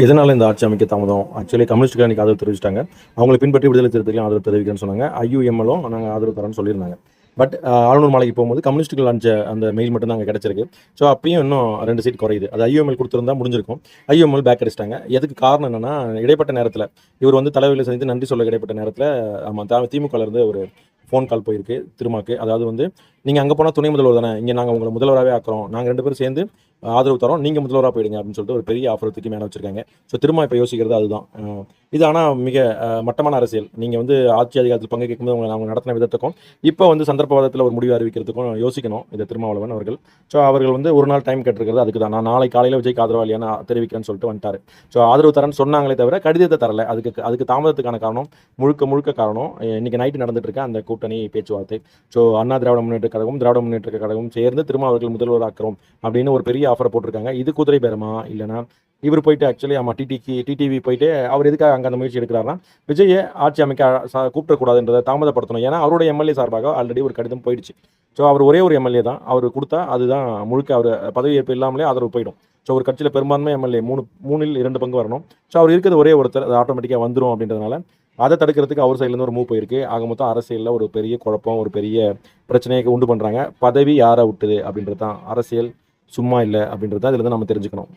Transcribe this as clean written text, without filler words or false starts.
எதனால இந்த ஆட்சி அமைக்க தாமதம்? ஆக்சுவலி கம்யூனிஸ்ட்கள் அன்னைக்கு ஆதரவு தெரிவிச்சிட்டாங்க. அவங்கள பின்பற்றி விடுதலை சிறுத்தைகளும் ஆதரவு தெரிவிக்கிறேன்னு சொன்னாங்க. ஐயுஎம்எல்லும் நாங்க ஆதரவு தரோம்ன்னு சொல்லியிருந்தாங்க. பட் ஆளுநர் மாளிகைக்கு போகும்போது கம்யூனிஸ்ட்டுகள் அனுப்பிச்ச அந்த மெயில் மட்டும் தான் அங்க கிடைச்சிருக்கு. ஸோ அப்பயும் இன்னும் 2 சீட் குறையுது. அது ஐயுஎம்எல் குடுத்திருந்தா முடிஞ்சிருக்கும். ஐயுஎம்எல் பேக் அடிச்சிட்டாங்க. எதுக்கு காரணம் என்னன்னா, இடைப்பட்ட நேரத்தில இவர் வந்து தலைவர்களை சந்தித்து நன்றி சொல்ல இடைப்பட்ட நேரத்தில ஆமா திமுகலேருந்து ஒரு ஃபோன் கால் போயிருக்கு திருமாக்கு. அதாவது வந்து, "நீங்க அங்க போனா துணை முதல்வர் தானே, இங்க நாங்க உங்கள முதல்வராவே ஆக்குறோம். நாங்க 2 பேரும் சேர்ந்து ஆதரவு தரோம். நீங்க முதல்வரா போயிடுங்க" அப்படின்னு சொல்லிட்டு ஒரு பெரிய ஆஃபர தூக்கி மேல வச்சிருக்காங்க. ஸோ திரும்ப இப்ப யோசிக்கிறது அதுதான். இது ஆனா மிக மட்டமான அரசியல். நீங்க வந்து ஆட்சி அதிகாரத்தில் பங்கு கேட்கும்போது அவங்க நடத்தின விதத்துக்கும், இப்ப வந்து சந்தர்ப்பவாதத்தில ஒரு முடிவு அறிவிக்கிறதுக்கும் யோசிக்கணும் இந்த திருமாவளவன் அவர்கள். ஸோ அவர்கள் வந்து ஒரு நாள் டைம் கேட்டிருக்கிறது அதுக்கு தான். நான் நாளை காலையில விஜய்க்கு ஆதரவா இல்லையான்னு தெரிவிக்கிறேன்னு சொல்லிட்டு வந்துட்டாரு. ஸோ ஆதரவு தரேன்னு சொன்னாங்களே தவிர கடிதத்த தரல. அதுக்கு தாமதத்துக்கான காரணம் முழுக்க முழுக்க காரணம் இன்னைக்கு நைட் நடந்துட்டு இருக்க அந்த கூட்டணி பேச்சுவார்த்தை. ஸோ அண்ணா திராவிட முன்னேற்ற கழகம், திராவிட முன்னேற்ற கழகம் சேர்ந்து திரும்ப அவர்கள் முதல்வராக்குறோம் அப்படின்னு ஒரு பெரிய ஆஃபர போட்டிருக்காங்க. இது குதிரை பேரமா? இல்லன்னா இவர் போயிட்டு ஆக்சுவலி ஆமா டிடிவி போயிட்டு அவர் எதுக்காக அங்க அந்த முயற்சி எடுக்கிறாருன்னா, விஜய ஆட்சி அமைக்க கூப்பிடக்கூடாதுன்றத தாமதப்படுத்தணும். ஏன்னா அவருடைய எம்எல்ஏ சார்பாக ஆல்ரெடி ஒரு கடிதம் போயிடுச்சு. ஸோ அவர் ஒரே ஒரு எம்எல்ஏ தான். அவர் குடுத்தா அதுதான் முழுக்க அவர் பதவியேற்பு இல்லாமலே ஆதரவு போயிடும். ஸோ ஒரு கட்சியில பெரும்பான்மை எம்எல்ஏ 3இல் 2 பங்கு வரணும். ஸோ அவர் இருக்கிறது ஒரே ஒருத்தர். அது ஆட்டோமேட்டிக்கா வந்துரும் அப்படின்றதுனால, அத தடுக்கிறதுக்கு அவர் சைட்லேருந்து ஒரு மூவ் போயிருக்கு. ஆக மொத்தம் அரசியல்ல ஒரு பெரிய குழப்பம், ஒரு பெரிய பிரச்சனைய உண்டு பண்றாங்க. பதவி யார விட்டுது அப்படின்றது தான். அரசியல் சும்மா இல்ல அப்படின்றது தான் இதுலருந்து நம்ம தெரிஞ்சுக்கணும்.